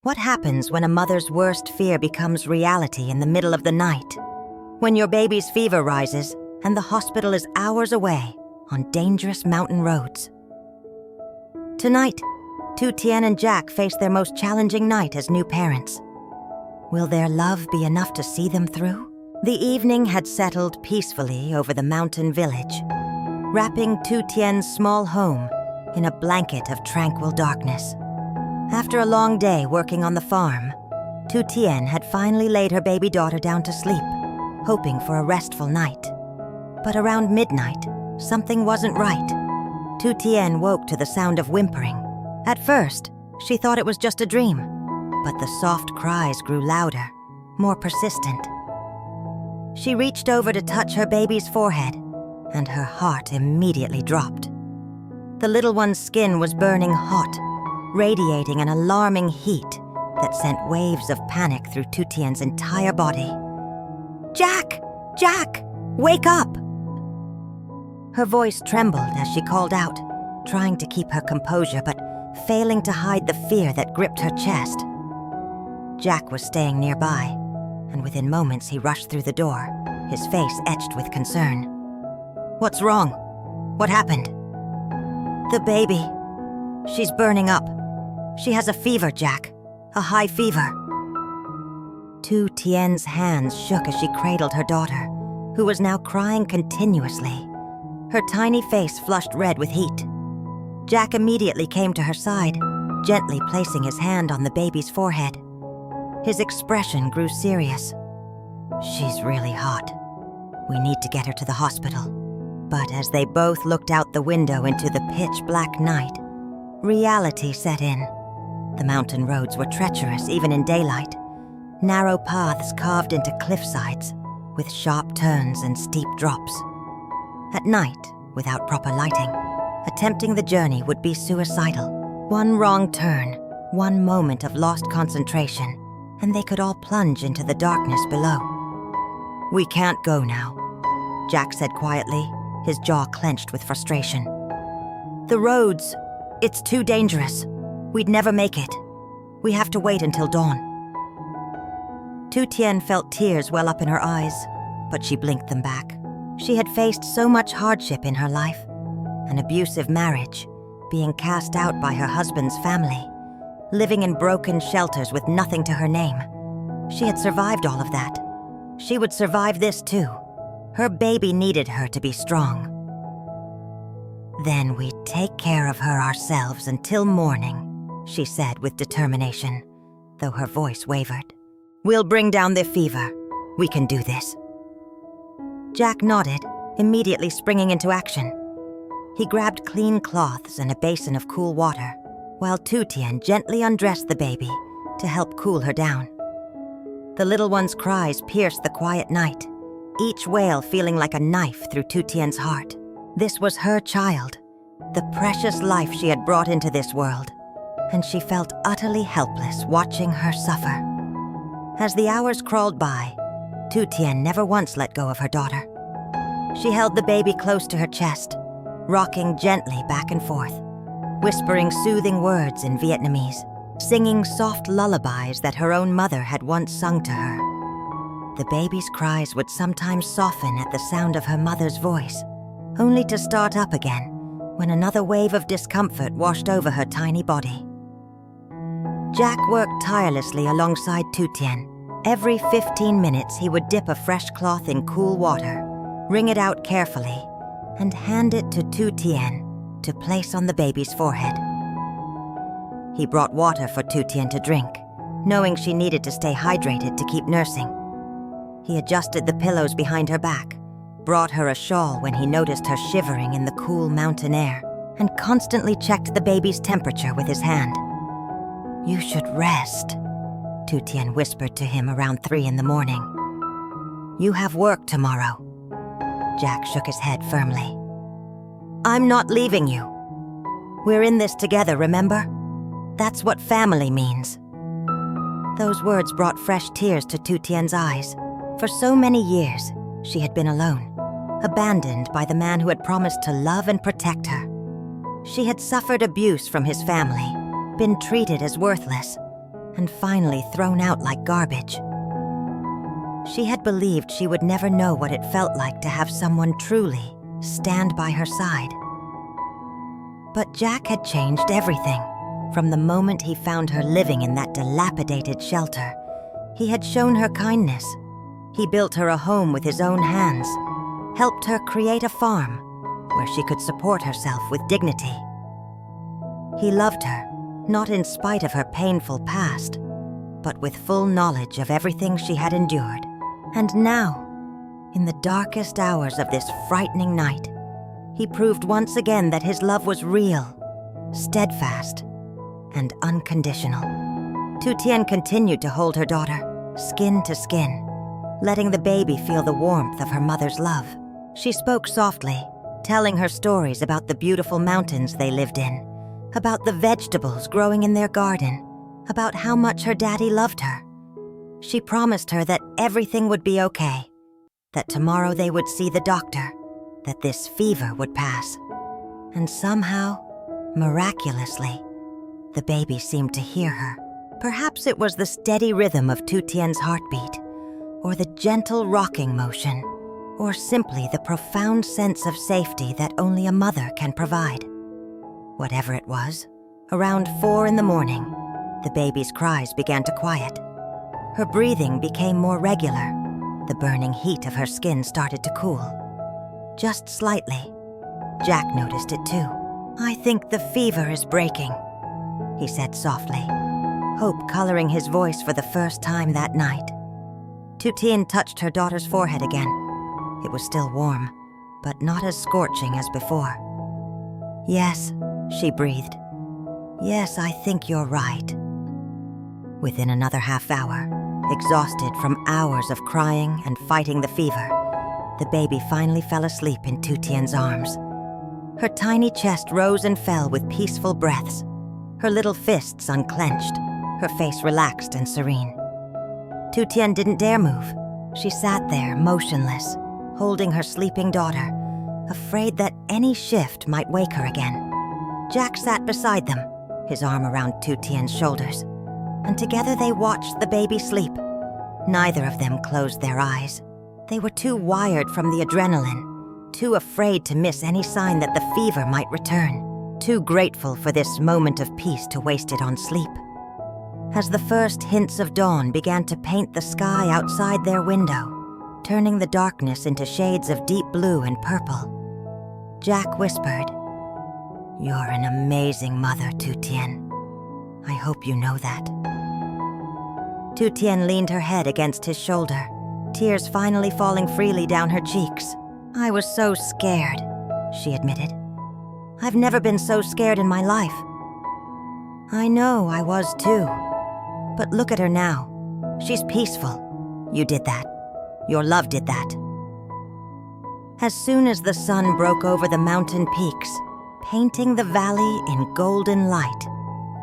What happens when a mother's worst fear becomes reality in the middle of the night? When your baby's fever rises and the hospital is hours away on dangerous mountain roads. Tonight, Tien and Jack face their most challenging night as new parents. Will their love be enough to see them through? The evening had settled peacefully over the mountain village, wrapping Tien's small home in a blanket of tranquil darkness. After a long day working on the farm, Tien had finally laid her baby daughter down to sleep, hoping for a restful night. But around midnight, something wasn't right. Tien woke to the sound of whimpering. At first, she thought it was just a dream, but the soft cries grew louder, more persistent. She reached over to touch her baby's forehead, and her heart immediately dropped. The little one's skin was burning hot, radiating an alarming heat that sent waves of panic through Tien's entire body. "Jack! Jack! Wake up!" Her voice trembled as she called out, trying to keep her composure but failing to hide the fear that gripped her chest. Jack was staying nearby, and within moments he rushed through the door, his face etched with concern. "What's wrong? What happened?" "The baby. She's burning up. She has a fever, Jack. A high fever." Tien's hands shook as she cradled her daughter, who was now crying continuously. Her tiny face flushed red with heat. Jack immediately came to her side, gently placing his hand on the baby's forehead. His expression grew serious. "She's really hot. We need to get her to the hospital." But as they both looked out the window into the pitch-black night, reality set in. The mountain roads were treacherous even in daylight, narrow paths carved into cliffsides with sharp turns and steep drops. At night, without proper lighting, attempting the journey would be suicidal. One wrong turn, one moment of lost concentration, and they could all plunge into the darkness below. "We can't go now," Jack said quietly, his jaw clenched with frustration. "The roads, it's too dangerous. We'd never make it. We have to wait until dawn." Tien felt tears well up in her eyes, but she blinked them back. She had faced so much hardship in her life, an abusive marriage, being cast out by her husband's family, living in broken shelters with nothing to her name. She had survived all of that. She would survive this too. Her baby needed her to be strong. "Then we take care of her ourselves until morning," she said with determination, though her voice wavered. "We'll bring down the fever. We can do this." Jack nodded, immediately springing into action. He grabbed clean cloths and a basin of cool water, while Tien gently undressed the baby to help cool her down. The little one's cries pierced the quiet night, each wail feeling like a knife through Tien's heart. This was her child, the precious life she had brought into this world, and she felt utterly helpless watching her suffer. As the hours crawled by, Tien never once let go of her daughter. She held the baby close to her chest, rocking gently back and forth, whispering soothing words in Vietnamese, singing soft lullabies that her own mother had once sung to her. The baby's cries would sometimes soften at the sound of her mother's voice, only to start up again when another wave of discomfort washed over her tiny body. Jack worked tirelessly alongside Tien. Every 15 minutes he would dip a fresh cloth in cool water, wring it out carefully, and hand it to Tien to place on the baby's forehead. He brought water for Tien to drink, knowing she needed to stay hydrated to keep nursing. He adjusted the pillows behind her back, brought her a shawl when he noticed her shivering in the cool mountain air, and constantly checked the baby's temperature with his hand. "You should rest," Tien whispered to him around 3 in the morning. "You have work tomorrow." Jack shook his head firmly. "I'm not leaving you. We're in this together, remember? That's what family means." Those words brought fresh tears to Tien's eyes. For so many years, she had been alone, abandoned by the man who had promised to love and protect her. She had suffered abuse from his family, been treated as worthless, and finally thrown out like garbage. She had believed she would never know what it felt like to have someone truly stand by her side. But Jack had changed everything. From the moment he found her living in that dilapidated shelter, he had shown her kindness. He built her a home with his own hands, helped her create a farm where she could support herself with dignity. He loved her, not in spite of her painful past, but with full knowledge of everything she had endured. And now, in the darkest hours of this frightening night, he proved once again that his love was real, steadfast, and unconditional. Tien continued to hold her daughter, skin to skin, letting the baby feel the warmth of her mother's love. She spoke softly, telling her stories about the beautiful mountains they lived in, about the vegetables growing in their garden, about how much her daddy loved her. She promised her that everything would be okay, that tomorrow they would see the doctor, that this fever would pass. And somehow, miraculously, the baby seemed to hear her. Perhaps it was the steady rhythm of Tien's heartbeat, or the gentle rocking motion, or simply the profound sense of safety that only a mother can provide. Whatever it was, around 4 in the morning, the baby's cries began to quiet. Her breathing became more regular. The burning heat of her skin started to cool. Just slightly. Jack noticed it too. "I think the fever is breaking," he said softly, hope coloring his voice for the first time that night. Tien touched her daughter's forehead again. It was still warm, but not as scorching as before. "Yes," she breathed. "Yes, I think you're right." Within another half hour, exhausted from hours of crying and fighting the fever, the baby finally fell asleep in Tien's arms. Her tiny chest rose and fell with peaceful breaths, her little fists unclenched, her face relaxed and serene. Tien didn't dare move. She sat there, motionless, holding her sleeping daughter, afraid that any shift might wake her again. Jack sat beside them, his arm around Tien's shoulders, and together they watched the baby sleep. Neither of them closed their eyes. They were too wired from the adrenaline, too afraid to miss any sign that the fever might return, too grateful for this moment of peace to waste it on sleep. As the first hints of dawn began to paint the sky outside their window, turning the darkness into shades of deep blue and purple, Jack whispered, "You're an amazing mother, Tien. I hope you know that." Tien leaned her head against his shoulder, tears finally falling freely down her cheeks. "I was so scared," she admitted. "I've never been so scared in my life." "I know I was too. But look at her now. She's peaceful. You did that. Your love did that." As soon as the sun broke over the mountain peaks, painting the valley in golden light,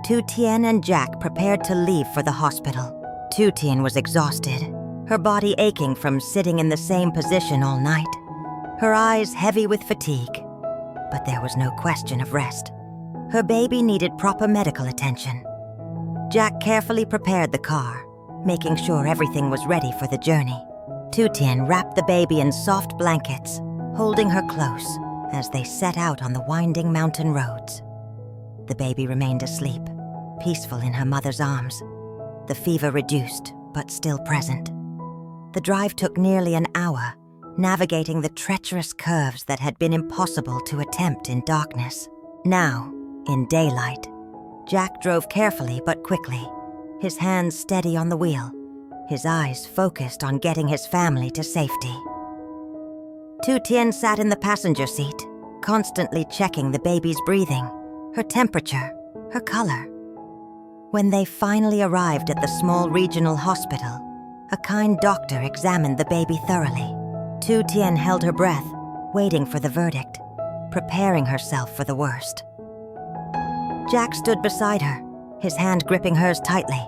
Tien and Jack prepared to leave for the hospital. Tien was exhausted, her body aching from sitting in the same position all night, her eyes heavy with fatigue. But there was no question of rest. Her baby needed proper medical attention. Jack carefully prepared the car, making sure everything was ready for the journey. Tien wrapped the baby in soft blankets, holding her close as they set out on the winding mountain roads. The baby remained asleep, peaceful in her mother's arms, the fever reduced but still present. The drive took nearly an hour, navigating the treacherous curves that had been impossible to attempt in darkness. Now, in daylight, Jack drove carefully but quickly, his hands steady on the wheel, his eyes focused on getting his family to safety. Tien sat in the passenger seat, constantly checking the baby's breathing, her temperature, her color. When they finally arrived at the small regional hospital, a kind doctor examined the baby thoroughly. Tien held her breath, waiting for the verdict, preparing herself for the worst. Jack stood beside her, his hand gripping hers tightly.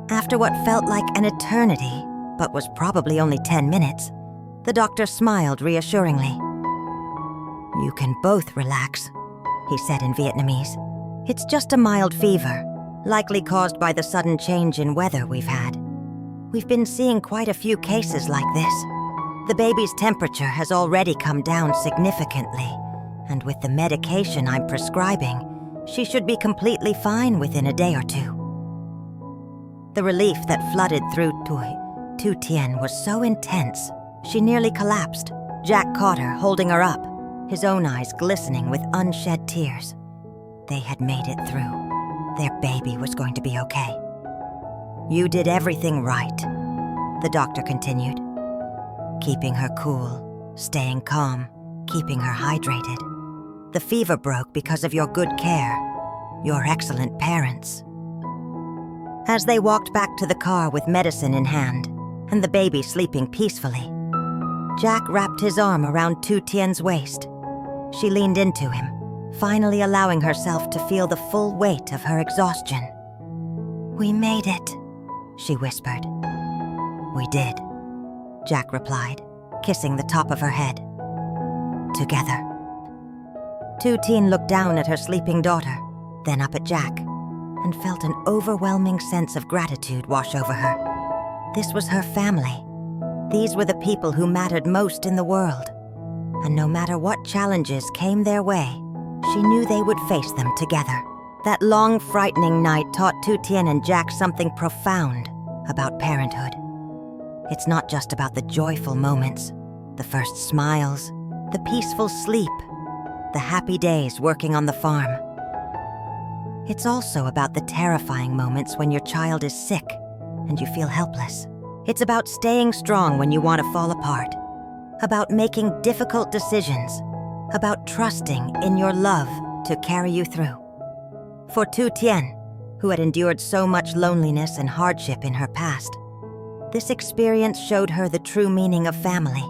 After what felt like an eternity, but was probably only 10 minutes, the doctor smiled reassuringly. "You can both relax," he said in Vietnamese. "It's just a mild fever, likely caused by the sudden change in weather we've had. We've been seeing quite a few cases like this. The baby's temperature has already come down significantly, and with the medication I'm prescribing, she should be completely fine within a day or two. The relief that flooded through Tien was so intense, she nearly collapsed. Jack caught her, holding her up, his own eyes glistening with unshed tears. They had made it through. Their baby was going to be okay. "You did everything right," the doctor continued, keeping her cool, staying calm, keeping her hydrated. "The fever broke because of your good care, your excellent parents." As they walked back to the car with medicine in hand and the baby sleeping peacefully, Jack wrapped his arm around Tien's waist. She leaned into him, finally allowing herself to feel the full weight of her exhaustion. "We made it," she whispered. "We did," Jack replied, kissing the top of her head. "Together." Tien looked down at her sleeping daughter, then up at Jack, and felt an overwhelming sense of gratitude wash over her. This was her family. These were the people who mattered most in the world. And no matter what challenges came their way, she knew they would face them together. That long, frightening night taught Tien and Jack something profound about parenthood. It's not just about the joyful moments, the first smiles, the peaceful sleep, the happy days working on the farm. It's also about the terrifying moments when your child is sick and you feel helpless. It's about staying strong when you want to fall apart, about making difficult decisions, about trusting in your love to carry you through. For Tien, who had endured so much loneliness and hardship in her past, this experience showed her the true meaning of family.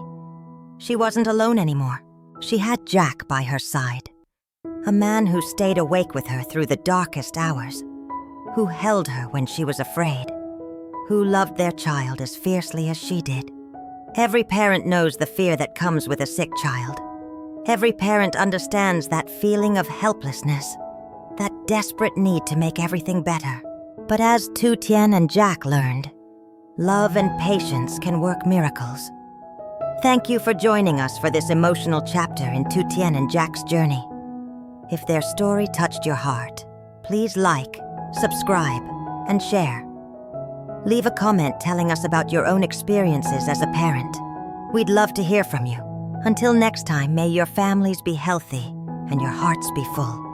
She wasn't alone anymore. She had Jack by her side, a man who stayed awake with her through the darkest hours, who held her when she was afraid, who loved their child as fiercely as she did. Every parent knows the fear that comes with a sick child. Every parent understands that feeling of helplessness, that desperate need to make everything better. But as Tien and Jack learned, love and patience can work miracles. Thank you for joining us for this emotional chapter in Tien and Jack's journey. If their story touched your heart, please like, subscribe, and share. Leave a comment telling us about your own experiences as a parent. We'd love to hear from you. Until next time, may your families be healthy and your hearts be full.